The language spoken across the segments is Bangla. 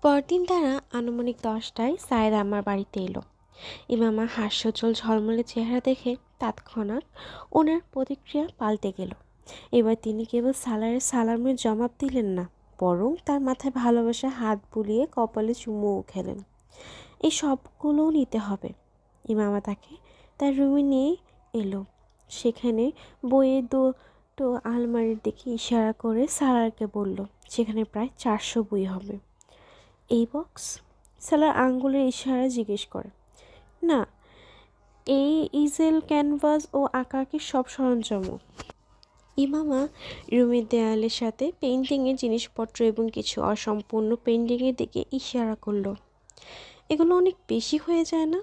পরদিন তারা আনুমানিক 10টায় সায়েদ আমার বাড়িতে এলো। ইমামা হাস্যোজ্জ্বল ঝলমলে চেহারা দেখে তৎক্ষণাৎ ওনার প্রতিক্রিয়া পাল্টে গেল। এবার তিনি কেবল সালারের সালামের জবাব দিলেন না, বরং তার মাথায় ভালোবাসা হাত বুলিয়ে কপালে চুমুও খেলেন। এই সবগুলোও নিতে হবে। ইমামা তাকে তার রুমে নিয়ে এলো। সেখানে বইয়ের দুটো আলমারির দিকে ইশারা করে সালারকে বলল, সেখানে প্রায় 400 বই হবে। এই বক্স? সালার আঙ্গুলের ইশারা জিজ্ঞেস করে। না, এই ইজেল, ক্যানভাস ও আঁকাআঁকির সব সরঞ্জামও। ইমামা রুমের দেয়ালের সাথে পেইন্টিংয়ের জিনিসপত্র এবং কিছু অসম্পূর্ণ পেইন্টিংয়ের দিকে ইশারা করলো। এগুলো অনেক বেশি হয়ে যায় না?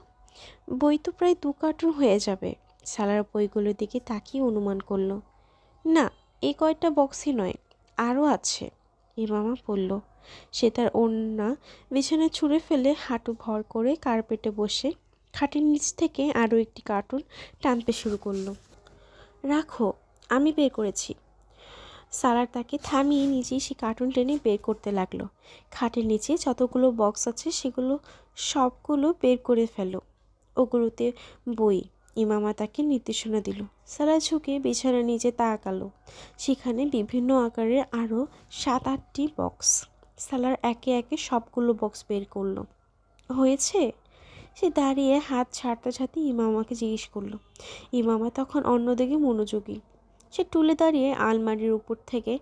বই তো প্রায় 2 কার্টুন হয়ে যাবে। সালার বইগুলোর দিকে তাকিয়ে অনুমান করলো। না, এই কয়টা বক্সই নয়, আরও আছে, ইমামা বলল। সে তার ওড়না বিছানায় ছুঁড়ে ফেলে হাঁটু ভর করে কার্পেটে বসে খাটের নিচ থেকে আরও একটি কার্টুন টানতে শুরু করলো। রাখো, আমি বের করেছি। সালার তাকে থামিয়ে নিজেই সে কার্টুন টেনে বের করতে লাগলো। খাটের নিচে যতগুলো বক্স আছে সেগুলো সবগুলো বের করে ফেলো, ওগুলোতে বই, ইমামা তাকে নির্দেশনা দিল। সালা ঝুঁকে বিছানার নিচে তাকালো। সেখানে বিভিন্ন আকারের আরও 7-8টি বক্স। সালার একে একে সবগুলো বক্স বের করলো। হয়েছে? সে দাঁড়িয়ে হাত ছাড়তে ছাড়তে ইমামাকে জিজ্ঞেস করলো। ইমামা তখন অন্যদিকে মনোযোগী। সে টুলে দাঁড়িয়ে আলমারির উপর থেকে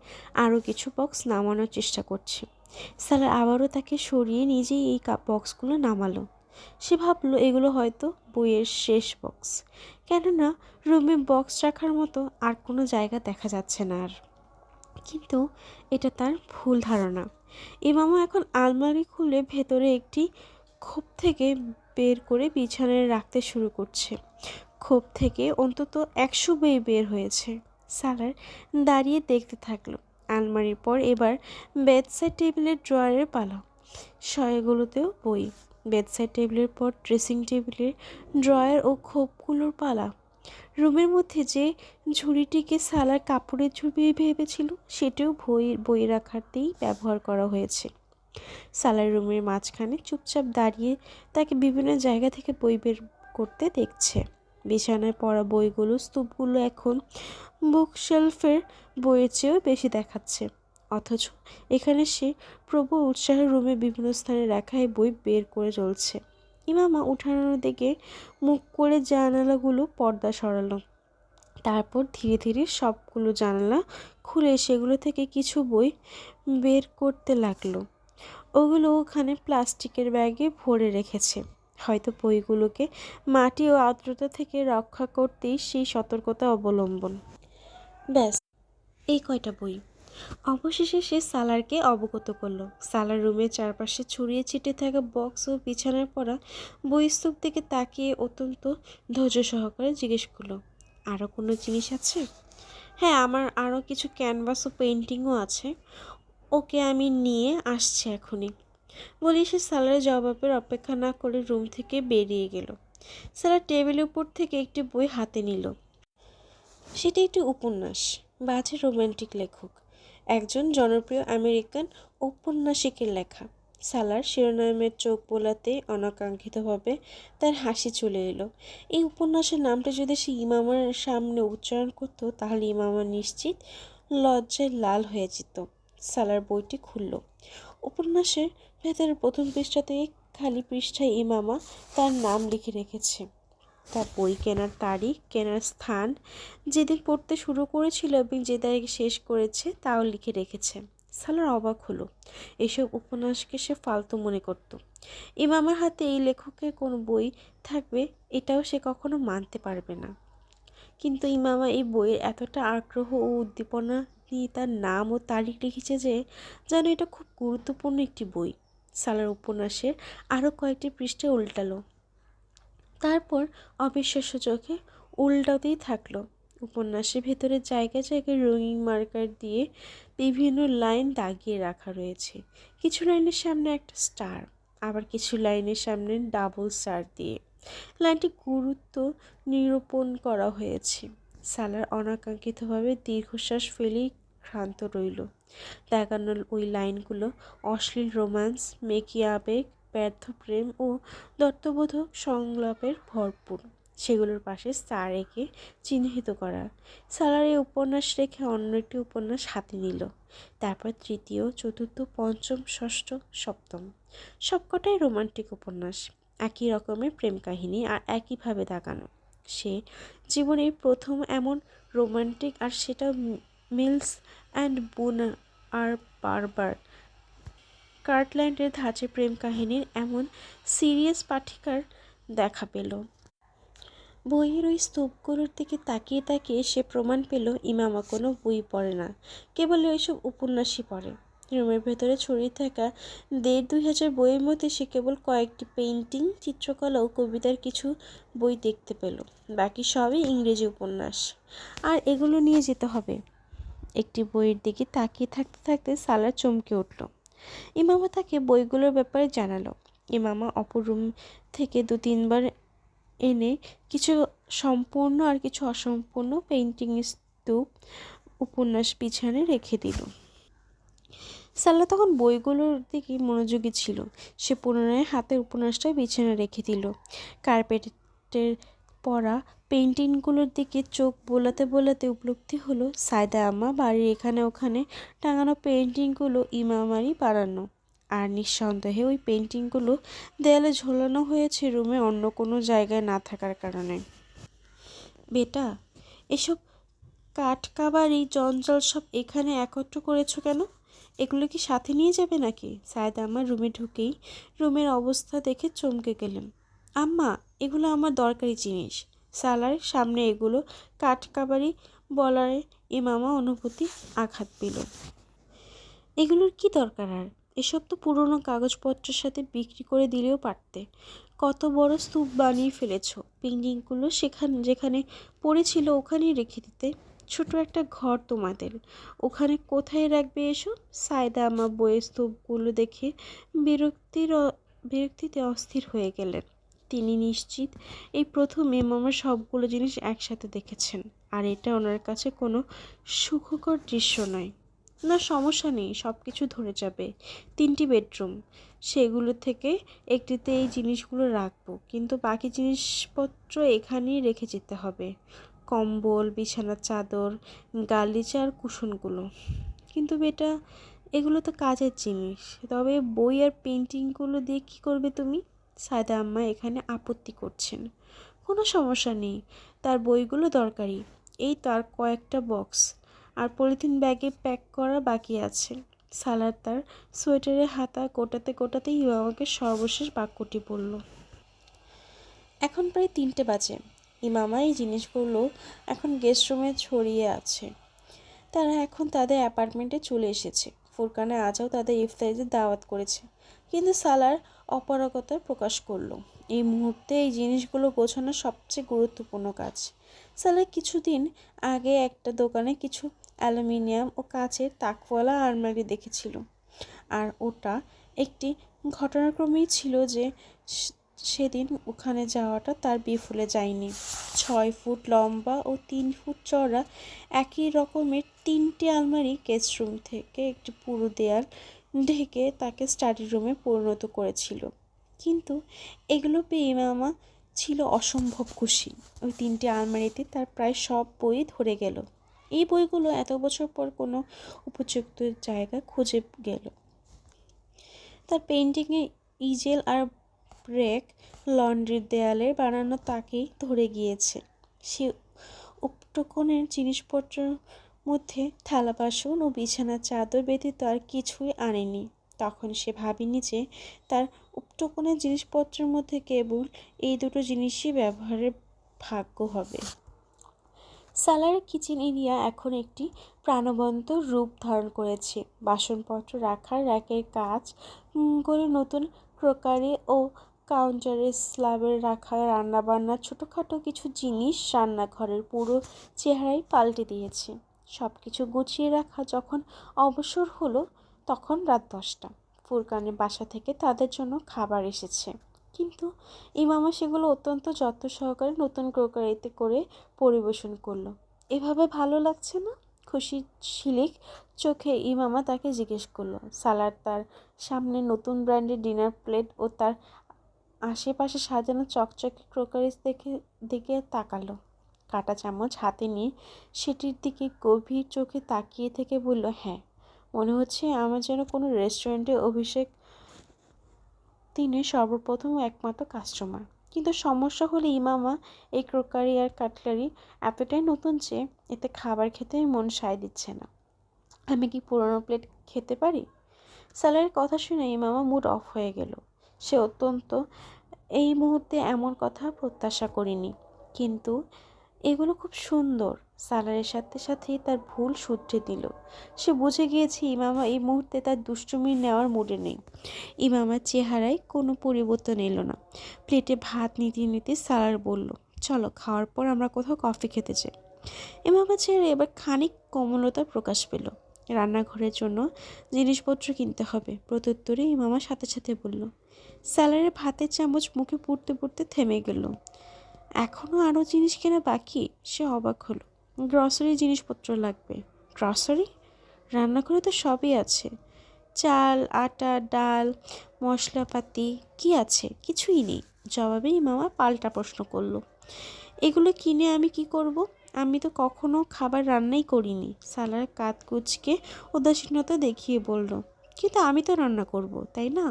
আরও কিছু বক্স নামানোর চেষ্টা করছে। সালার আবারও তাকে সরিয়ে নিজেই এই বক্সগুলো নামালো। সে ভাবলো এগুলো হয়তো বইয়ের শেষ বক্স, কেননা রুমে বক্স রাখার মতো আর কোনো জায়গা দেখা যাচ্ছে না আর। কিন্তু এটা তার ভুল ধারণা। ইমামা এখন আলমারি খুলে ভেতরে একটি খোপ থেকে বের করে বিছানায় রাখতে শুরু করছে। খোপ থেকে অন্তত 100 বই বের হয়েছে। সালার দাঁড়িয়ে দেখতে থাকলো। আলমারির পর এবার বেডসাইড টেবিলের ড্রয়ারের পালা। সেগুলোতেও বই। বেডসাইড টেবিলের পর ড্রেসিং টেবিলের ড্রয়ার ও খোপগুলোর পালা। রুমের মধ্যে যে ঝুড়িটিকে সালার কাপড়ের ঝুড়ি ভেবেছিল সেটাও বই রাখাতেই ব্যবহার করা হয়েছে। সালার রুমের মাঝখানে চুপচাপ দাঁড়িয়ে তাকে বিভিন্ন জায়গা থেকে বই বের করতে দেখছে। বিছানায় পড়া বইগুলো স্তূপগুলো এখন বুকশেলফের বইয়ের চেয়েও বেশি দেখাচ্ছে। অথচ এখানে সে প্রবল উৎসাহে রুমে বিভিন্ন স্থানে রাখা এই বই বের করে চলছে। ইমামা উঠানোর দিকে মুখ করে জানালাগুলো পর্দা সরালো। তারপর ধীরে ধীরে সবগুলো জানালা খুলে সেগুলো থেকে কিছু বই বের করতে লাগলো। ওগুলো ওখানে প্লাস্টিকের ব্যাগে ভরে রেখেছে। হয়তো বইগুলোকে মাটি ও আর্দ্রতা থেকে রক্ষা করতেই সেই সতর্কতা অবলম্বন। ব্যাস, এই কয়টা বই। অবশেষে সে সালারকে অবগত করলো। সালার রুমের চারপাশে ছড়িয়ে ছিটে থাকা বক্স ও বিছানায় পড়া বই স্তূপ দিকে তাকিয়ে অত্যন্ত ধৈর্য সহকারে জিজ্ঞেস করলো, আরও কোনো জিনিস আছে? হ্যাঁ, আমার আরও কিছু ক্যানভাস ও পেন্টিংও আছে। ওকে, আমি নিয়ে আসছি এখনই। বলি সে সালারের জবাবের অপেক্ষা না করে রুম থেকে বেরিয়ে গেল। সালার টেবিলের উপর থেকে একটি বই হাতে নিল। সেটি একটি উপন্যাস। বাজে রোমান্টিক লেখক, একজন জনপ্রিয় আমেরিকান ঔপন্যাসিকের লেখা। সালার শিরোনামের চোখ বোলাতে অনাকাঙ্ক্ষিতভাবে তার হাসি চলে এলো। এই উপন্যাসের নামটা যদি সে ইমামার সামনে উচ্চারণ করত তাহলে ইমামা নিশ্চিত লজ্জায় লাল হয়ে যেত। সালার বইটি খুলল। উপন্যাসের ভেতরে প্রথম পৃষ্ঠাতে খালি পৃষ্ঠায় ইমামা তার নাম লিখে রেখেছে। তার বই কেনার তারিখ, কেনার স্থান, যেদিন পড়তে শুরু করেছিল এবং যে তারিখে শেষ করেছে তাও লিখে রেখেছে। সালার অবাক হলো। এসব উপন্যাসকে সে ফালতু মনে করত। ইমামার হাতে এই লেখকের কোনো বই থাকবে এটাও সে কখনো মানতে পারবে না। কিন্তু ইমামা এই বইয়ের এতটা আগ্রহ ও উদ্দীপনা নিয়ে তার নাম ও তারিখ লিখেছে যে যেন এটা খুব গুরুত্বপূর্ণ একটি বই। সালার উপন্যাসের আরও কয়েকটি পৃষ্ঠা উল্টালো। তারপর অবিশ্বাস্য চোখে উল্টাতেই থাকলো। উপন্যাসের ভেতরে জায়গায় জায়গায় রঙিন মার্কার দিয়ে বিভিন্ন লাইন দাগিয়ে রাখা রয়েছে। কিছু লাইনের সামনে একটা স্টার, আবার কিছু লাইনের সামনে ডাবল স্টার দিয়ে লাইনটি গুরুত্ব নিরূপণ করা হয়েছে। সালার অনাকাঙ্ক্ষিতভাবে দীর্ঘশ্বাস ফেলেই ক্ষান্ত রইল। দেখানোর ওই লাইনগুলো অশ্লীল রোম্যান্স, মেকি আবেগ, ব্যর্থ প্রেম ও দত্তবোধক সংলাপের ভরপুর। সেগুলোর পাশে স্টার এঁকে চিহ্নিত করা। সালার এই উপন্যাস রেখে অন্য একটি উপন্যাস হাতে নিল। তারপর তৃতীয়, চতুর্থ, পঞ্চম, ষষ্ঠ, সপ্তম, সবকটাই রোমান্টিক উপন্যাস। একই রকমের প্রেম কাহিনী আর একইভাবে দাগানো। সে জীবনের প্রথম এমন রোমান্টিক, আর সেটা মিলস অ্যান্ড বুন আর বারবার কার্টল্যান্ডের ধাঁচে প্রেম কাহিনীর এমন সিরিয়াস পাঠিকার দেখা পেল। বইয়ের ওই স্তূপগুলোর দিকে তাকিয়ে তাকিয়ে সে প্রমাণ পেল ইমামা কোনো বই পড়ে না, কেবল ওইসব উপন্যাসই পড়ে। রুমের ভেতরে ছড়িয়ে থাকা ১,৫০০ বইয়ের মধ্যে সে কেবল কয়েকটি পেইন্টিং, চিত্রকলা ও কবিতার কিছু বই দেখতে পেল। বাকি সবই ইংরেজি উপন্যাস। আর এগুলো নিয়ে যেতে হবে। একটি বইয়ের দিকে তাকিয়ে থাকতে থাকতে সালার চমকে উঠল। ইমামা তাকে বইগুলোর ব্যাপারে জানালো। ইমামা অপর রুম থেকে ২-৩ বার এনে কিছু সম্পূর্ণ আর কিছু অসম্পূর্ণ পেইন্টিং স্তূপ উপন্যাস বিছানে রেখে দিল। সালা তখন বইগুলোর দিকে মনোযোগী ছিল। সে পুনরায় হাতের উপন্যাসটা বিছানা রেখে দিল। কার্পেটের পরা পেইন্টিংগুলোর দিকে চোখ বোলাতে বোলাতে উপলব্ধি হলো সায়দা আম্মা বাড়ির এখানে ওখানে টাঙানো পেইন্টিংগুলো ইমামারই বানানো। আর নিঃসন্দেহে ওই পেইন্টিংগুলো দেয়ালে ঝোলানো হয়েছে রুমে অন্য কোনো জায়গায় না থাকার কারণে। বেটা, এসব কাঠকাবারি জঞ্জাল সব এখানে একত্র করেছো কেন? এগুলো কি সাথে নিয়ে যাবে নাকি? সায়দা আম্মা রুমে ঢুকেই রুমের অবস্থা দেখে চমকে গেলেন। আম্মা, এগুলো আমার দরকারি জিনিস। সালার সামনে এগুলো কাঠকাবারি বলায় ইমামা অনুভূতি আঘাত পেল। এগুলোর কি দরকার? আর এসব তো পুরনো কাগজপত্রের সাথে বিক্রি করে দিলেও পারতে। কত বড় স্তূপ বানিয়ে ফেলেছ। পেইন্টিংগুলো যেখানে পড়েছিল ওখানেই রেখে দিতে। ছোট একটা ঘর তোমাদের, ওখানে কোথায় রাখবে এসব? সায়দা আম্মা বইয়ের স্তূপগুলো দেখে বিরক্তিতে অস্থির হয়ে গেলেন। তিনি নিশ্চিত এই প্রথম ইমামা সবগুলো জিনিস একসাথে দেখেছেন, আর এটা ওনার কাছে কোনো সুখকর দৃশ্য নয়। না, সমস্যা নেই, সব কিছু ধরে যাবে। 3টি বেডরুম, সেগুলো থেকে একটিতে এই জিনিসগুলো রাখবো, কিন্তু বাকি জিনিসপত্র এখানেই রেখে যেতে হবে। কম্বল, বিছানার চাদর, গালিচা আর কুশনগুলো। কিন্তু বেটা, এগুলো তো কাজের জিনিস। তবে বই আর পেন্টিংগুলো দিয়ে কী করবে তুমি? সায়দা আম্মা এখানে আপত্তি করছেন। কোনো সমস্যা নেই, তার বইগুলো দরকারি। এই তার কয়েকটা বক্স আর পলিথিন ব্যাগে প্যাক করা বাকি আছে। সালার তার সোয়েটারের হাতা গোটাতে গোটাতে ইমামাকে সর্বশেষ বাক্যটি বলল। এখন প্রায় 3টে বাজে। ইমামা এই জিনিসগুলো এখন গেস্ট রুমে ছড়িয়ে আছে। তারা এখন তাদের অ্যাপার্টমেন্টে চলে এসেছে। ফুরকানে আজও তাদের ইফতারিতে দাওয়াত করেছে, কিন্তু সালার অপারগতা প্রকাশ করলো। এই মুহূর্তে এই জিনিসগুলো গোছানো সবচেয়ে গুরুত্বপূর্ণ কাজ। সালার কিছুদিন আগে একটা দোকানে কিছু অ্যালুমিনিয়াম ও কাচের তাকওয়ালা আলমারি দেখেছিল, আর ওটা একটি ঘটনাক্রমেই ছিল যে সেদিন ওখানে যাওয়াটা তার বিফলে যায়নি। 6 ফুট লম্বা ও 3 ফুট চওড়া একই রকমের 3টি আলমারি গেস্ট রুম থেকে একটি পুরো দেয়াল ঢেকে তাকে স্টাডি রুমে পরিণত করেছিল। কিন্তু এগুলো পেয়ে ইমামা ছিল অসম্ভব খুশি। ওই 3টি আলমারিতে তার প্রায় সব বই ধরে গেল। এই বইগুলো এত বছর পর কোনো উপযুক্ত জায়গা খুঁজে গেল। তার পেইন্টিংয়ে ইজেল আর ব্রেক লন্ড্রির দেয়ালে বানানো তাকেই ধরে গিয়েছে। সে উপটকনের জিনিসপত্রের মধ্যে থালা বাসন ও বিছানার চাদর ব্যতীত আর কিছুই আনেনি। তখন সে ভাবেনি যে তার উপটকনের জিনিসপত্রের মধ্যে কেবল এই দুটো জিনিসই ব্যবহারের ভাগ্য হবে। সালার কিচেন এরিয়া এখন একটি প্রাণবন্ত রূপ ধারণ করেছে। বাসনপত্র রাখার র্যাকের কাজ করে নতুন ক্রকারি ও কাউন্টারের স্ল্যাবে রাখা রান্নাবান্নার ছোটোখাটো কিছু জিনিস রান্নাঘরের পুরো চেহারাই পাল্টে দিয়েছে। সব কিছু গুছিয়ে রাখা যখন অবসর হলো, তখন রাত 10টা। ফুরকানের বাসা থেকে তাদের জন্য খাবার এসেছে, কিন্তু ইমামা সেগুলো অত্যন্ত যত্ন সহকারে নতুন ক্রকারিতে করে পরিবেশন করলো। এভাবে ভালো লাগছে না? খুশি ঝিলিক চোখে ইমামা তাকে জিজ্ঞেস করলো। সালার তার সামনে নতুন ব্র্যান্ডের ডিনার প্লেট ও তার আশেপাশে সাজানো চকচকে ক্রোকারিস দিকে তাকালো। কাঁটা চামচ হাতে নিয়ে সেটির দিকে গভীর চোখে তাকিয়ে থেকে বলল, হ্যাঁ, মনে হচ্ছে আমার যেন কোনো রেস্টুরেন্টে অভিষেক দিনের সর্বপ্রথম ও একমাত্র কাস্টমার। কিন্তু সমস্যা হলো ইমামা এই ক্রোকারি আর কাটলারি এতটাই নতুন যে এতে খাবার খেতে মন সায় দিচ্ছে না। আমি কি পুরনো প্লেট খেতে পারি? স্যালারের কথা শুনে ইমামা মুড অফ হয়ে গেল। সে অত্যন্ত এই মুহূর্তে এমন কথা প্রত্যাশা করিনি, কিন্তু এগুলো খুব সুন্দর। সালারের সাথে সাথেই তার ভুল শুধরে দিল। সে বুঝে গিয়েছে ইমামা এই মুহূর্তে তার দুষ্টুমি নেওয়ার মুডে নেই। ইমামার চেহারায় কোনো পরিবর্তন এলো না। প্লেটে ভাত নিতে নিতে সালার বলল, চলো, খাওয়ার পর আমরা কোথাও কফি খেতে চাই। ইমামার চেহারা এবার খানিক কোমলতা প্রকাশ পেল। রান্নাঘরের জন্য জিনিসপত্র কিনতে হবে, প্রত্যুত্তরে ইমামার সাথে সাথে বলল। স্যালারের ভাতের চামচ মুখে পুড়তে পুড়তে থেমে গেল। এখনও আরও জিনিস কেনা বাকি। সে অবাক হলো। গ্রসারি জিনিসপত্র লাগবে। গ্রসারি? রান্নাঘরে তো সবই আছে। চাল, আটা, ডাল, মশলাপাতি। কি আছে? কিছুই নেই। জবাবে ইমামা পাল্টা প্রশ্ন করলো, এগুলো কিনে আমি কি করব? আমি তো কখনো খাবার রান্নাই করিনি। সালার কাঁধ কুঁচকে উদাসীনতা দেখিয়ে বলল, কিন্তু আমি তো রান্না করব, তাই না?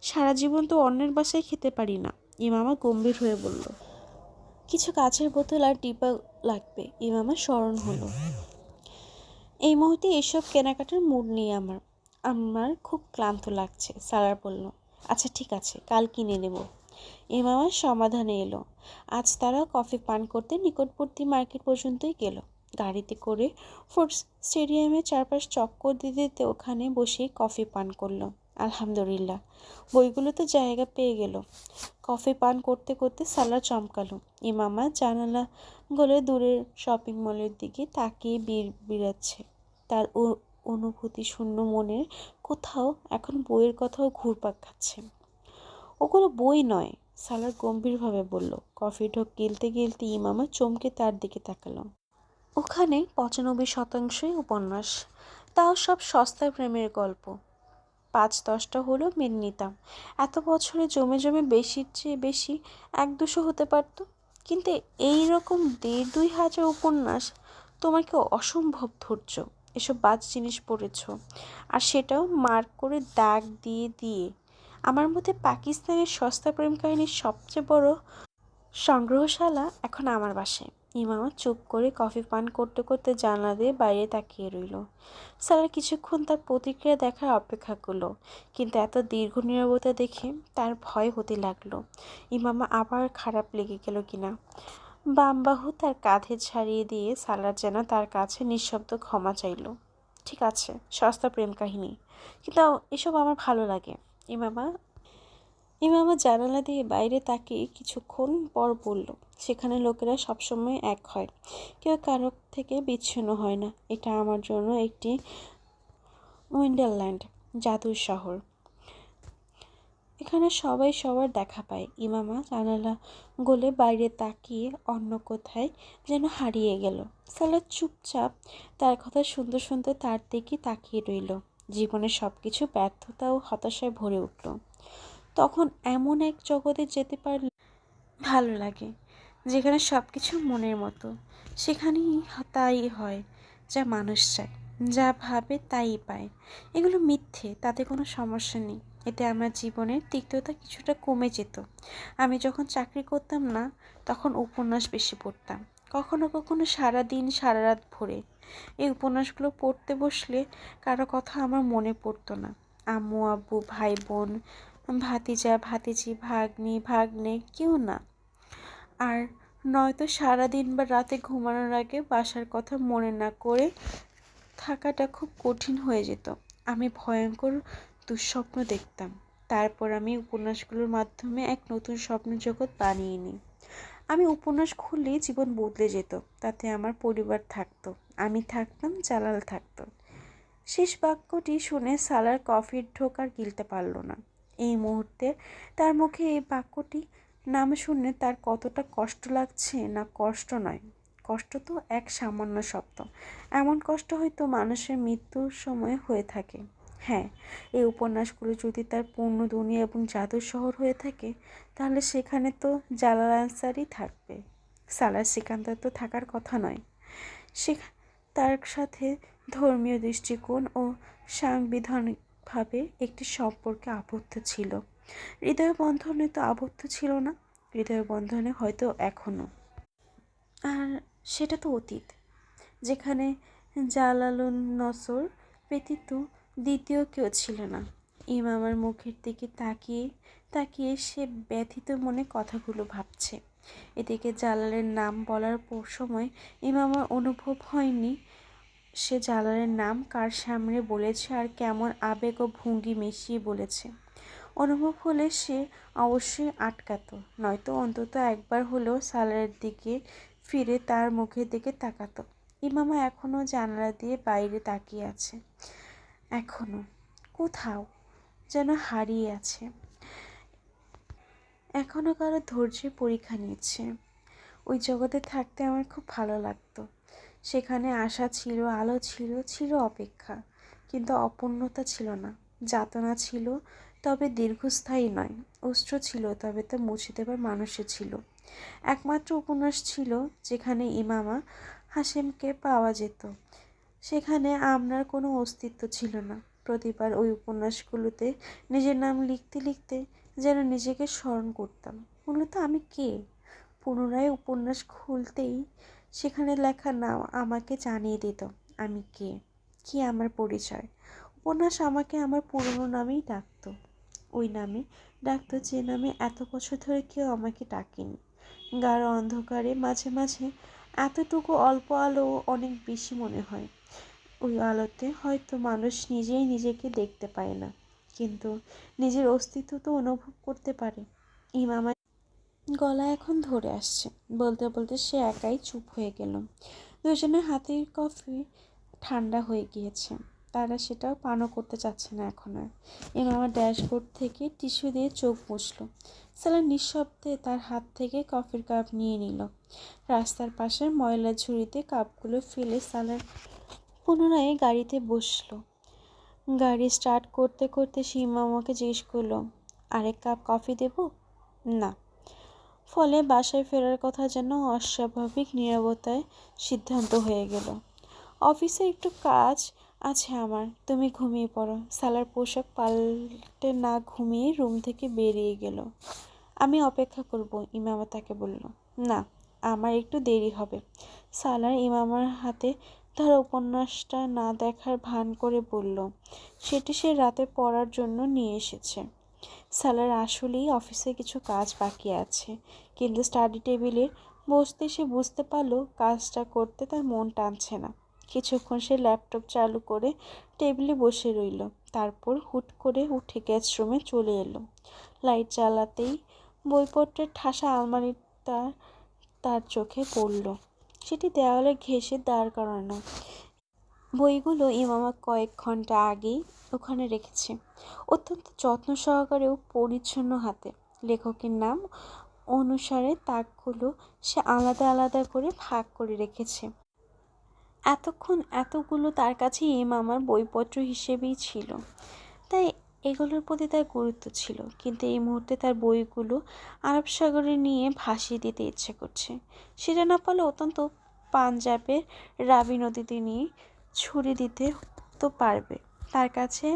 সারা জীবন তো অন্যের বাসায় খেতে পারি না। ইমামা গম্ভীর হয়ে বলল, কিছু কাঁচের বোতল আর ডিব্বা লাগবে। ইমামা স্মরণ হলো, এই মুহূর্তে এসব কেনাকাটার মুড নেই আমার। আমার খুব ক্লান্ত লাগছে। সালার বলল, আচ্ছা ঠিক আছে, কাল কিনে নেব। ইমামার সমাধানে এলো। আজ তারা কফি পান করতে নিকটবর্তী মার্কেট পর্যন্তই গেল। গাড়িতে করে ফোর্স স্টেডিয়ামের চারপাশ চক্কর দিতে দিতে ওখানে বসেই কফি পান করলো। আলহামদুলিল্লাহ, বইগুলো তো জায়গা পেয়ে গেল। কফি পান করতে করতে সালার চমকালো। ইমামা জানালা গলে দূরের শপিং মলের দিকে তাকিয়ে বিড়াচ্ছে। তার অনুভূতি শূন্য মনের কোথাও এখন বইয়ের কথাও ঘুরপাক খাচ্ছে। ওগুলো বই নয়, সালার গম্ভীরভাবে বলল। কফি ঢোক গিলতে গিলতে ইমামা চমকে তার দিকে তাকালো। ওখানে ৯৫%ই উপন্যাস, তাও সব সস্তা প্রেমের গল্প। ৫-১০টা হলো মেনে নিতাম। এত বছরে জমে জমে বেশির চেয়ে বেশি ১-২০০ হতে পারত, কিন্তু এই রকম ১,৫০০ উপন্যাস! তোমার কি অসম্ভব ধৈর্য! এসব বাজ জিনিস পড়েছ, আর সেটাও মার্ক করে দাগ দিয়ে দিয়ে। আমার মতে পাকিস্তানের সস্তা প্রেম কাহিনীর সবচেয়ে বড় সংগ্রহশালা এখন আমার বাসায়। ইমামা চুপ করে কফি পান করতে করতে জানলা দিয়ে বাইরে তাকিয়ে রইল। সালার কিছুক্ষণ তার প্রতিক্রিয়া দেখার অপেক্ষা করলো, কিন্তু এত দীর্ঘ নীরবতা দেখে তার ভয় হতে লাগলো ইমামা আবার খারাপ লেগে গেল কিনা। বাম বাহু তার কাঁধে ছাড়িয়ে দিয়ে সালার যেন তার কাছে নিঃশব্দ ক্ষমা চাইল। ঠিক আছে, সস্তা প্রেম কাহিনী, কিন্তু এসব আমার ভালো লাগে। ইমামা জানালা দিয়ে বাইরে তাকিয়ে কিছুক্ষণ পর বলল, সেখানে লোকেরা সবসময় এক হয়, কেউ কারো থেকে বিচ্ছিন্ন হয় না। এটা আমার জন্য একটি ওয়ান্ডারল্যান্ড, জাদুর শহর। এখানে সবাই সবার দেখা পায়। ইমামা জানালা গলে বাইরে তাকিয়ে অন্য কোথায় যেন হারিয়ে গেল। সালাদ চুপচাপ তার কথা শুনতে শুনতে তার দিকে তাকিয়ে রইল। জীবনের সব কিছু ব্যর্থতা ও হতাশায় ভরে উঠল। তখন এমন এক জগতে যেতে পারলে ভালো লাগে, যেখানে সব কিছু মনের মতো। সেখানেই তাই হয় যা মানুষ চায়, যা ভাবে তাই পায়। এগুলো মিথ্যে, তাতে কোনো সমস্যা নেই। এতে আমার জীবনের তিক্ততা কিছুটা কমে যেত। আমি যখন চাকরি করতাম না, তখন উপন্যাস বেশি পড়তাম, কখনো কখনো সারা দিন সারা রাত ভরে। এই উপন্যাসগুলো পড়তে বসলে কারো কথা আমার মনে পড়তো না। আম্মু আব্বু, ভাই বোন, ভাতিজা ভাতিজি, ভাগ্নি ভাগ্নে, কেউ না। আর নয়তো সারাদিন বা রাতে ঘুমানোর আগে বাসার কথা মনে না করে থাকাটা খুব কঠিন হয়ে যেত। আমি ভয়ঙ্কর দুঃস্বপ্ন দেখতাম। তারপর আমি উপন্যাসগুলোর মাধ্যমে এক নতুন স্বপ্ন জগৎ বানিয়ে নিই। আমি উপন্যাস খুললেই জীবন বদলে যেত। তাতে আমার পরিবার থাকতো, আমি থাকতাম, জালাল থাকতো। শেষ বাক্যটি শুনে সালার কফির ঢোক আর গিলতে পারল না। এই মুহূর্তে তার মুখে এই বাক্যটি নাম শুনে তার কতটা কষ্ট লাগছে, না কষ্ট নয়, কষ্ট তো এক সামান্য শব্দ। এমন কষ্ট হয়তো মানুষের মৃত্যুর সময় হয়ে থাকে। হ্যাঁ, এই উপন্যাসগুলো যদি তার পূর্ণ দুনিয়া এবং জাদুর শহর হয়ে থাকে, তাহলে সেখানে তো জালাল আনসারই থাকবে। সালার সিকান্দার তো থাকার কথা নয়। সে তার সাথে ধর্মীয় দৃষ্টিকোণ ও সাংবিধানিকভাবে একটি সম্পর্কে আবদ্ধ ছিল। হৃদয় বন্ধনে তো আবদ্ধ ছিল না, হৃদয় বন্ধনে হয়তো এখনও। আর সেটা তো অতীত, যেখানে জালালুন নসর ব্যতীত দ্বিতীয় কেউ ছিল না। ইমামার মুখের দিকে তাকিয়ে তাকিয়ে সে ব্যথিত মনে কথাগুলো ভাবছে। এদিকে জালালের নাম বলার সময় ইমামার অনুভব হয়নি সে জালালের নাম কার সামনে বলেছে আর কেমন আবেগ ও ভঙ্গি মিশিয়ে বলেছে। অনুভব হলে সে অবশ্যই আটকাতো, নয়তো অন্তত একবার হলেও সালারের দিকে ফিরে তার মুখের দিকে তাকাতো। ইমামা এখনও জানালা দিয়ে বাইরে তাকিয়ে আছে, এখনও কোথাও যেন হারিয়ে আছে, এখনও কারো ধৈর্যের পরীক্ষা নিচ্ছে। ওই জগতে থাকতে আমার খুব ভালো লাগতো। সেখানে আশা ছিল, আলো ছিল, ছিল অপেক্ষা, কিন্তু অপূর্ণতা ছিল না। যাতনা ছিল, তবে দীর্ঘস্থায়ী নয়। অস্ত্র ছিল, তবে তা মুছে দেবার মানুষও ছিল। একমাত্র উপন্যাস ছিল যেখানে ইমামা হাশেমকে পাওয়া যেত। সেখানে আপনার কোনো অস্তিত্ব ছিল না। প্রতিবার ওই উপন্যাসগুলোতে নিজের নাম লিখতে লিখতে যেন নিজেকে স্মরণ করতাম, মূলত আমি কে। পুনরায় উপন্যাস খুলতেই সেখানে লেখা নাম আমাকে জানিয়ে দিত আমি কে, কি আমার পরিচয়। উপন্যাস আমাকে আমার পুরনো নামেই ডাকতো, ওই নামে ডাকতো যে নামে এত বছর ধরে কেউ আমাকে ডাকেনি। গাঢ় অন্ধকারে মাঝে মাঝে এতটুকু অল্প আলো অনেক বেশি মনে হয়। ওই আলোতে হয়তো মানুষ নিজেই নিজেকে দেখতে পায় না, কিন্তু নিজের অস্তিত্ব তো অনুভব করতে পারে। ইমামা গলা এখন ধরে আসছে, বলতে বলতে সে একাই চুপ হয়ে গেল। দুজনের হাতের কফি ঠান্ডা হয়ে গিয়েছে, তারা সেটাও পানও করতে চাচ্ছে না এখন আর। ইমামা ড্যাশবোর্ড থেকে টিস্যু দিয়ে চোখ মুছল। সালা নিঃশব্দে তার হাত থেকে কফির কাপ নিয়ে নিল। রাস্তার পাশের ময়লা ঝুড়িতে কাপগুলো ফেলে সালার পুনরায় গাড়িতে বসলো। গাড়ি স্টার্ট করতে করতে সে ইমামাকে জিজ্ঞেস করলো, আরেক কাপ কফি দেব? না। ফলে বাসায় ফেরার কথা যেন অস্বাভাবিক নীরবতায় সিদ্ধান্ত হয়ে গেল। অফিসে একটু কাজ আছে আমার, তুমি ঘুমিয়ে পড়ো। সালার পোশাক পাল্টে না ঘুমিয়ে রুম থেকে বেরিয়ে গেল। আমি অপেক্ষা করব, ইমামা তাকে বলল। না, আমার একটু দেরি হবে। সালার ইমামার হাতে ধরা উপন্যাসটা না দেখার ভান করে বলল, সেটি সে রাতে পড়ার জন্য নিয়ে এসেছে। সালার আসলেই অফিসে কিছু কাজ বাকি আছে, কিন্তু স্টাডি টেবিলে বসতে সে বুঝতে পারল কাজটা করতে তার মন টানছে না। কিছুক্ষণ সে ল্যাপটপ চালু করে টেবিলে বসে রইল, তারপর হুট করে উঠে গেস্ট রুমে চলে এলো। লাইট জ্বালাতেই বইপত্রের ঠাসা আলমারিটা তার চোখে পড়ল। সেটি দেওয়ালে ঘেঁষে দাঁড় করানো। বইগুলো ইমামা কয়েক ঘন্টা আগেই ওখানে রেখেছে, অত্যন্ত যত্ন সহকারে ও পরিচ্ছন্ন হাতে। লেখকের নাম অনুসারে তাকগুলো সে আলাদা আলাদা করে ভাগ করে রেখেছে। এতক্ষণ এতগুলো তার কাছে ইমামার বইপত্র হিসেবেই ছিল, তাই এগুলোর প্রতি তার গুরুত্ব ছিল। কিন্তু এই মুহূর্তে তার বইগুলো আরব সাগরে নিয়ে ভাসিয়ে দিতে ইচ্ছে করছে। সেটা না পারলে অত্যন্ত পাঞ্জাবের রাবি নদীতে নিয়ে ছুড়ে দিতে তো পারবে। তার কাছে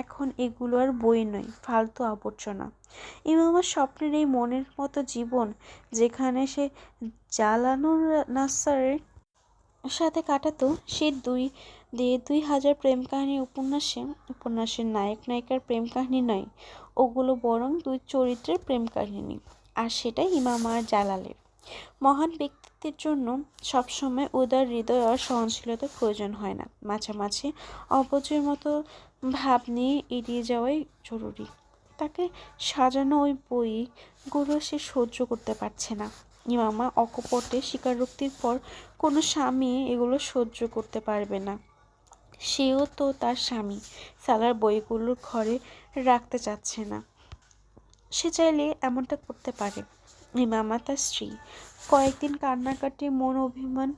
এখন এগুলো আর বই নয়, ফালতু আবর্জনা। ইমামার স্বপ্নের এই মনের মতো জীবন, যেখানে সে জালানুর নাসারের সাথে কাটাতো সে 2000 প্রেম কাহিনী উপন্যাসের নায়ক নায়িকার প্রেম কাহিনী নয়, ওগুলো বরং দুই চরিত্রের প্রেম কাহিনী। আর সেটাই ইমামা আর জালালের। মহান ব্যক্তিত্বের জন্য সবসময় উদার হৃদয় আর সহনশীলতার প্রয়োজন হয় না, মাঝে মাঝে অপচয়ের মতো ভাব নিয়ে এড়িয়ে যাওয়াই জরুরি। তাকে সাজানো ওই বইগুলো সে সহ্য করতে পারছে না। ইমামা অকপটে স্বীকারোক্তির পর কোনো স্বামী এগুলো সহ্য করতে পারবে না। সেও তো তার স্বামী, সালার বইগুলোর ঘরে রাখতে চাচ্ছে না। সে চাইলে এমনটা করতে পারে, ইমামা তার স্ত্রী কয়েকদিন কান্নাকাটি মন অভিমান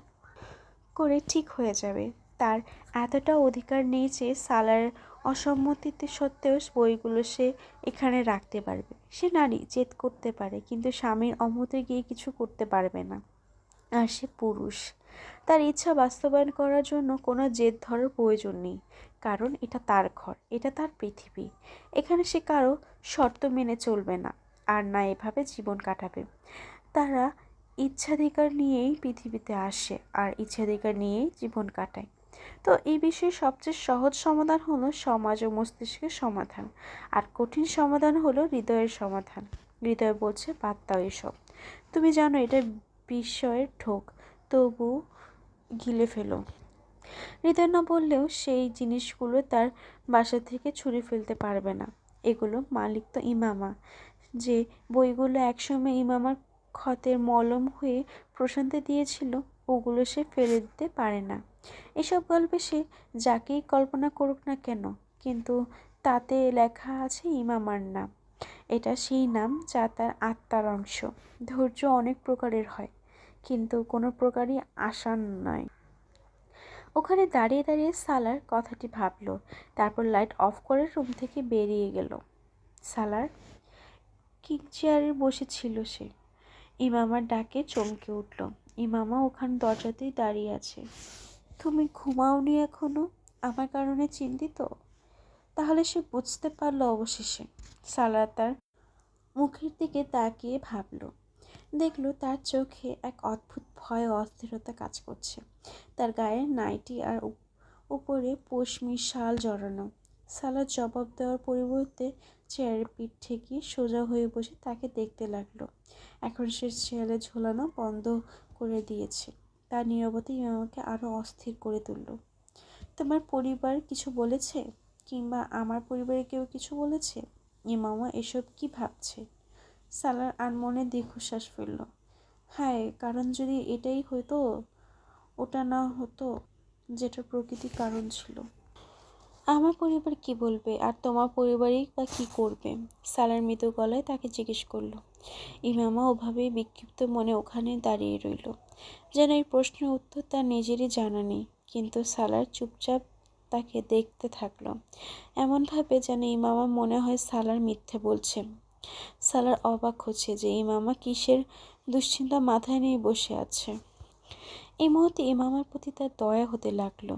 করে ঠিক হয়ে যাবে। তার এতটা অধিকার নেই যে সালার অসম্মতিতে সত্ত্বেও বইগুলো সে এখানে রাখতে পারবে। সে নারী, জেদ করতে পারে, কিন্তু স্বামীর অমতে গিয়ে কিছু করতে পারবে না। আর সে পুরুষ, তার ইচ্ছা বাস্তবায়ন করার জন্য কোনো জেদ ধরার প্রয়োজন নেই, কারণ এটা তার ঘর, এটা তার পৃথিবী। এখানে সে কারো শর্ত মেনে চলবে না, আর না এভাবে জীবন কাটাবে। তারা ইচ্ছাধিকার নিয়েই পৃথিবীতে আসে আর ইচ্ছাধিকার নিয়েই জীবন কাটায়। তো এই বিষয়ে সবচেয়ে সহজ সমাধান হলো সমাজ ও মস্তিষ্কের সমাধান, আর কঠিন সমাধান হলো হৃদয়ের সমাধান। হৃদয় বলছে বাদ দাও এসব, তুমি জানো এটা বিষয়ের ঢোক, তবু গিলে ফেলো। হৃদয় না বললেও সেই জিনিসগুলো তার বাসা থেকে ছুঁড়ে ফেলতে পারবে না। এগুলো মালিক তো ইমামা। যে বইগুলো একসময় ইমামার ক্ষতের মলম হয়ে প্রশান্তি দিয়েছিল, ওগুলো সে ফেলে দিতে পারে না। এসব গল্পে সে যাকেই কল্পনা করুক না কেন, কিন্তু তাতে লেখা আছে ইমামার নাম। এটা সেই নাম যা তার আত্মার অংশ। ধৈর্য অনেক প্রকারের হয়, কিন্তু কোনো প্রকারই আসান নয়। ওখানে দাঁড়িয়ে দাঁড়িয়ে সালার কথাটি ভাবলো, তারপর লাইট অফ করে রুম থেকে বেরিয়ে গেল। সালার কিক চেয়ারে বসেছিল সে। ইমামার ডাকে চমকে উঠল। ইমামা ওখানে দরজাতেই দাঁড়িয়ে আছে। তুমি ঘুমাওনি এখনো? আমার কারণে চিন্তিত? তাহলে সে বুঝতে পারলো অবশেষে। সালার তার মুখের দিকে তাকিয়ে ভাবল, দেখলো তার চোখে এক অদ্ভুত ভয় ও অস্থিরতা কাজ করছে। তার গায়ে নাইটি আর উপরে পশমি শাল জড়ানো। সালার জবাব দেওয়ার পরিবর্তে চেয়ারে পিঠ ঠেকিয়ে সোজা হয়ে বসে তাকে দেখতে লাগলো। এখন সে চেয়ারে ঝোলানো বন্ধ করে দিয়েছে। তার নীরবতা ইমামাকে আরো অস্থির করে তুলল। তোমার পরিবার কিছু বলেছে, কিংবা আমার পরিবারে কেউ কিছু বলেছে? ইমামা এসব কি ভাবছে? সালার আনমনে দীর্ঘশ্বাস ফেলল। হায়, কারণ যদি এটাই হতো, ওটা না হতো যেটা প্রকৃতির কারণ ছিল। আমার পরিবার কি বলবে, আর তোমার পরিবারই বা কি করবে? সালার মৃদু গলায় তাকে জিজ্ঞেস করলো। ইমামা ওভাবেই বিক্ষিপ্ত মনে ওখানে দাঁড়িয়ে রইল, যেন এই প্রশ্নের উত্তর তার নিজেরই জানা নেই। কিন্তু সালার চুপচাপ তাকে দেখতে থাকলো, এমনভাবে যেন ইমামা মনে হয় সালার মিথ্যে বলছে। সালার অবাক হচ্ছে যে ইমামা কিসের দুশ্চিন্তা মাথায় নিয়ে বসে আছে। এই মুহূর্তে ইমামার প্রতি তার দয়া হতে লাগলো।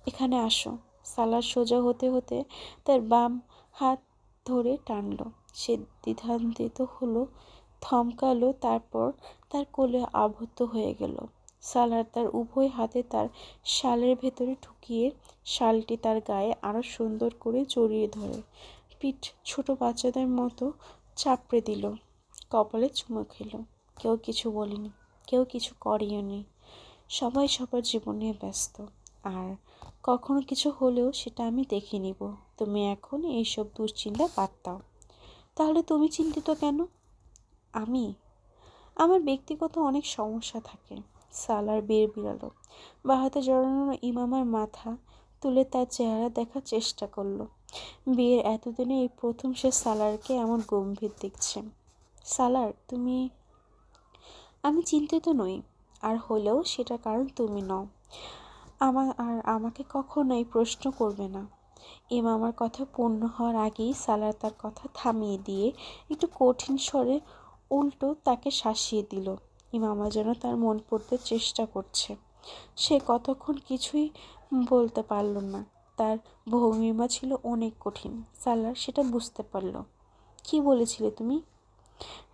এখানে আসো। সালার সোজা হতে হতে তার বাম হাত ধরে টানলো। সে দ্বিধান্বিত হলো, থমকালো, তারপর তার কোলে আবদ্ধ হয়ে গেল। সালার তার উভয় হাতে তার শালের ভেতরে ঢুকিয়ে শালটি তার গায়ে আরো সুন্দর করে জড়িয়ে ধরে পিঠ ছোট বাচ্চাদের মতো চাপড়ে দিল, কপালে চুমু খেলো। কেউ কিছু বলেনি, কেউ কিছু করেনি। সবাই সবার জীবন নিয়ে ব্যস্ত, আর কখনো কিছু হলেও সেটা আমি দেখে নিব। তুমি এখন এইসব দুশ্চিন্তা বাদ দাও। তাহলে তুমি চিন্তিত কেন? আমি, আমার ব্যক্তিগত অনেক সমস্যা থাকে। সালার বিড়ালো। বা হাতে জড়ানো ইমামার মাথা তুলে তার চেহারা দেখার চেষ্টা করলো। বিয়ের এতদিনে এই প্রথম সে সালারকে এমন গম্ভীর দেখছে। সালার, তুমি, আমি চিন্তিত নই, আর হলেও সেটা কারণ তুমি নও। আমাকে কখনোই প্রশ্ন করবে না। ইমামার কথা পূর্ণ হওয়ার আগেই সালার তার কথা থামিয়ে দিয়ে একটু কঠিন স্বরে উল্টো তাকে শাসিয়ে দিল। ইমামা যেন তার মন পড়তে চেষ্টা করছে। সে কতক্ষণ কিছুই বলতে পারল না। তার ভঙ্গিমা ছিল অনেক কঠিন। সালার সেটা বুঝতে পারল। কি বলেছিলে তুমি?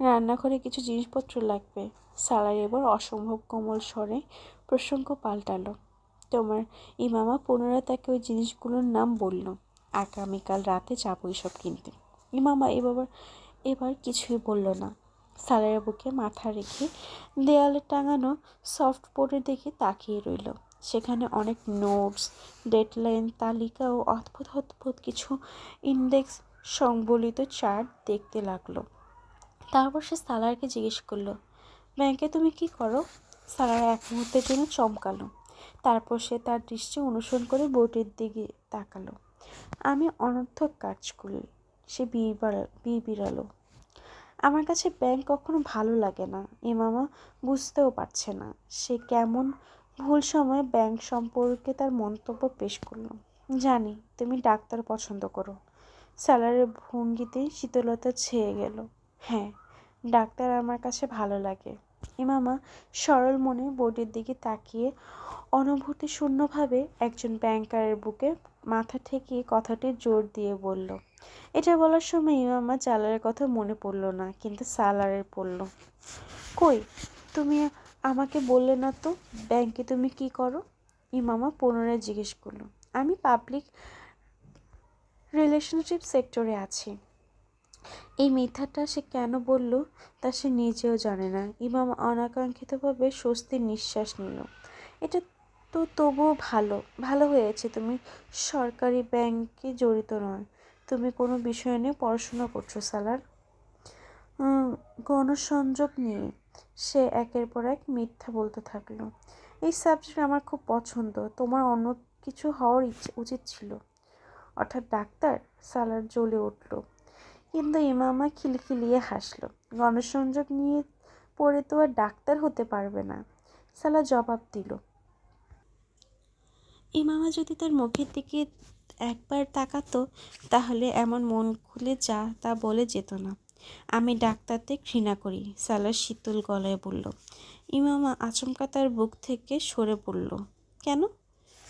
রান্নাঘরে কিছু জিনিসপত্র লাগবে। সালার এবার অসম্ভব কোমল স্বরে প্রসঙ্গ পাল্টালো। তোমার ইমামা পুনরায় তাকে ওই জিনিসগুলোর নাম বলল। আগামীকাল রাতে যাবো এসব কিনতে। ইমামা এবার কিছুই বলল না। সালারের বুকে মাথা রেখে দেয়ালে টাঙানো সফট বোর্ডের দিকে তাকিয়ে রইল। সেখানে অনেক নোটস, ডেডলাইন তালিকা ও অদ্ভুত অদ্ভুত কিছু ইন্ডেক্স সংবলিত চার্ট দেখতে লাগলো। তারপর সে সালারকে জিজ্ঞেস করলো, ব্যাংকে তুমি কি করো? সালার এক মুহূর্তের জন্য চমকালো। তারপর সে তার দৃষ্টি অনুসরণ করে বোর্ডের দিকে তাকালো। আমি অনর্থক কাজ করি। সে বিড়ালো। আমার কাছে ব্যাংক কখনো ভালো লাগে না। ইমামা বুঝতেও পারছে না সে কেমন ভুল সময়ে ব্যাংক সম্পর্কে তার মন্তব্য পেশ করলো। জানি তুমি ডাক্তার পছন্দ করো। স্যালারের ভঙ্গিতেই শীতলতা ছেয়ে গেল। হ্যাঁ, ডাক্তার আমার কাছে ভালো লাগে। ইমামা সরল মনে বোর্ডের দিকে তাকিয়ে অনুভূতি শূন্যভাবে একজন ব্যাংকারের বুকে মাথা ঠেকিয়ে কথাটি জোর দিয়ে বলল। এটা বলার সময় ইমামা সালারের কথা মনে পড়ল না, কিন্তু সালারের পড়ল। কই, তুমি আমাকে বললে না তো ব্যাংকে তুমি কি করো? ইমামা পুনরায় জিজ্ঞেস করলো। আমি পাবলিক রিলেশনশিপ সেক্টরে আছি। এই মিথ্যাটা সে কেন বলল তা সে নিজেও জানে না। ইমাম অনাকাঙ্ক্ষিতভাবে স্বস্তির নিঃশ্বাস নিল। এটা তো তবুও ভালো হয়েছে তুমি সরকারি ব্যাংকে জড়িত নয়। তুমি কোনো বিষয় নিয়ে পড়াশোনা করছো সালার? গণসংযোগ নিয়ে। সে একের পর এক মিথ্যা বলতে থাকলো। এই সাবজেক্ট আমার খুব পছন্দ। তোমার অন্য কিছু হওয়ার উচিত ছিল। অর্থাৎ ডাক্তার? সালার জ্বলে উঠল। কিন্তু ইমামা খিলখিলিয়ে হাসল। গণসংযোগ নিয়ে পড়ে তো আর ডাক্তার হতে পারবে না। সালা জবাব দিল। ইমামা যদি তার মুখের দিকে একবার তাকাতো তাহলে এমন মন খুলে যা তা বলে যেত না। আমি ডাক্তারদের ঘৃণা করি, সালার শীতল গলায় বলল। ইমামা আচমকা তার বুক থেকে সরে পড়ল। কেন?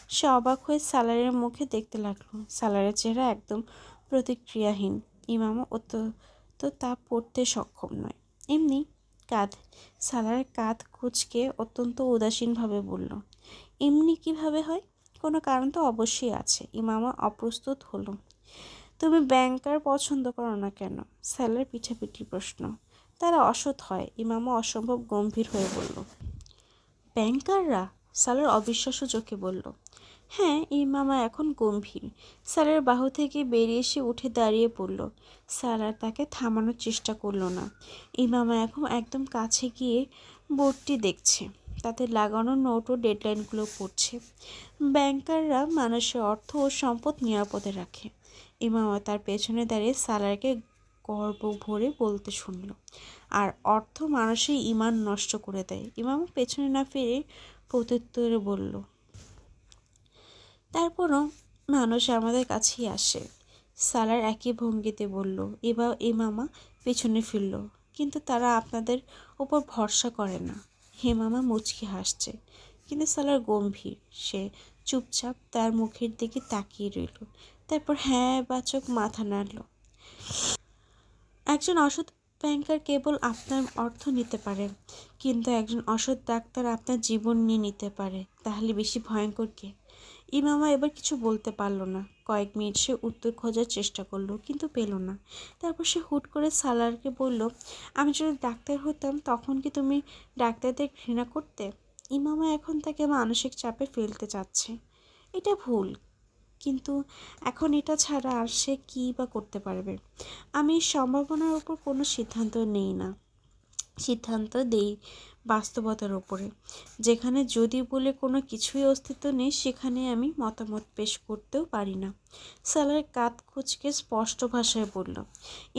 সে অবাক হয়ে সালারের মুখে দেখতে লাগলো। সালারের চেহারা একদম প্রতিক্রিয়াহীন। ইমামা তো তা পড়তে সক্ষম নয়। এমনি কাঁধ। সালারের কাঁধ কুঁচকে অত্যন্ত উদাসীনভাবে বলল। এমনি কিভাবে হয়? কোনো কারণ তো অবশ্যই আছে। ইমামা অপ্রস্তুত হলো। তুমি ব্যাংকার পছন্দ করো না কেন? স্যালের পিঠাপিঠি প্রশ্ন। তারা অসৎ হয়। ইমামা অসম্ভব গম্ভীর হয়ে বলল। ব্যাংকাররা? স্যালের অবিশ্বাস্য চোখে বলল। হ্যাঁ, ইমামা এখন গম্ভীর। স্যালের বাহু থেকে বেরিয়ে এসে উঠে দাঁড়িয়ে পড়ল। স্যালার তাকে থামানোর চেষ্টা করলো না। ইমামা এখন একদম কাছে গিয়ে বোর্ডটি দেখছে। তাতে লাগানো নোট ও ডেডলাইনগুলো পড়ছে। ব্যাংকাররা মানুষের অর্থ ও সম্পদ নিরাপদে রাখে। ইমামা তার পেছনে দাঁড়িয়ে সালারকে গর্ব ভরে বলতে শুনল। আর অর্থ মানুষের ঈমান নষ্ট করে দেয়। ইমামা পেছনে না ফিরে প্রত্যুত্তরে বলল। তারপরও মানুষ আমাদের কাছেই আসে। সালার একই ভঙ্গিতে বলল। এবার ইমামা পেছনে ফিরল। কিন্তু তারা আপনাদের উপর ভরসা করে না। হেমামা মুচকি হাসছে, কিন্তু সালার গম্ভীর। সে চুপচাপ তার মুখের দিকে তাকিয়ে রইল। তারপর হ্যাঁ বাচক মাথা নাড়ল। একজন অসৎ ব্যাংকার কেবল আপনার অর্থ নিতে পারে, কিন্তু একজন অসৎ ডাক্তার আপনার জীবন নিয়ে নিতে পারে। তাহলে বেশি ভয়ঙ্কর কে? ইমামা এবার কিছু বলতে পারল না। কয়েক মিনিট সে উত্তর খোঁজার চেষ্টা করলো, কিন্তু পেল না। তারপর সে হুট করে সালারকে বলল, আমি যদি ডাক্তার হতাম তখন কি তুমি ডাক্তারদের ঘৃণা করতে? ইমামা এখন তাকে মানসিক চাপে ফেলতে চাচ্ছে। এটা ভুল, কিন্তু এখন এটা ছাড়া আর সে কী বা করতে পারবে? আমি সম্ভাবনার উপর কোনো সিদ্ধান্ত নেই না, সিদ্ধান্ত দেই বাস্তবতার ওপরে। যেখানে যদি বলে কোনো কিছুই অস্তিত্ব নেই, সেখানে আমি মতামত পেশ করতেও পারি না। সালার কাঁধ কুঁচকে স্পষ্ট ভাষায় বলল।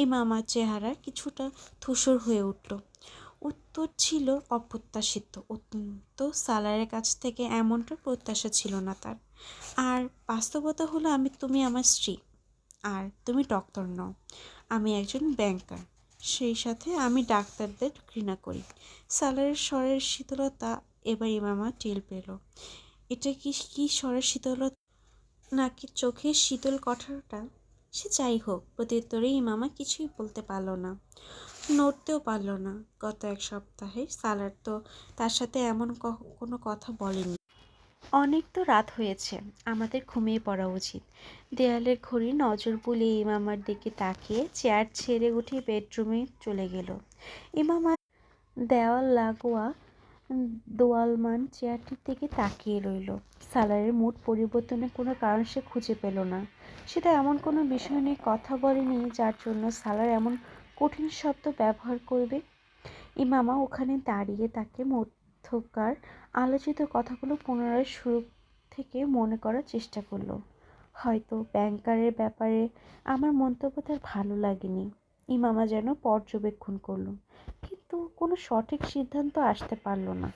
ইমামার চেহারা কিছুটা ধূসর হয়ে উঠল। উত্তর ছিল অপ্রত্যাশিত। অত্যন্ত সালারের কাছ থেকে এমনটা প্রত্যাশা ছিল না তার। আর বাস্তবতা হলো তুমি আমার স্ত্রী, আর তুমি ডক্টর নও। আমি একজন ব্যাংকার। সেই সাথে আমি ডাক্তারদের ঘৃণা করি। সালারের স্বরের শীতলতা এবার ইমামা টের পেল। এটা কি স্বরের শীতলতা, নাকি চোখের শীতল কঠোরতা? সে যাই হোক, প্রত্যুত্তরে ইমামা কিছুই বলতে পারল না, নড়তেও পারল না। গত এক সপ্তাহে সালার তো তার সাথে এমন কোনো কথা বলেনি। অনেক তো রাত হয়েছে, আমাদের ঘুমিয়ে পড়া উচিত। দেয়ালের ঘড়ি নজর বুলিয়ে ইমামার দিকে তাকিয়ে চেয়ার ছেড়ে উঠে বেডরুমে চলে গেল। ইমামা দেওয়াল লাগোয়া দোয়ালমান চেয়ারটির দিকে তাকিয়ে রইল। সালারের মুড পরিবর্তনের কোনো কারণ সে খুঁজে পেল না। সেটা এমন কোনো বিষয় নিয়ে কথা বলেনি যার জন্য সালার এমন কঠিন শব্দ ব্যবহার করবে। ইমামা ওখানে দাঁড়িয়ে তাকে মধ্যকার আলোচিত কথাগুলো পুনরায় শুরু থেকে মনে করার চেষ্টা করলো। হয়তো ব্যাংকারের ব্যাপারে আমার মন্তব্য তার ভালো লাগেনি। ইমামা যেন পর্যবেক্ষণ করলো, কিন্তু কোনো সঠিক সিদ্ধান্ত আসতে পারলো না।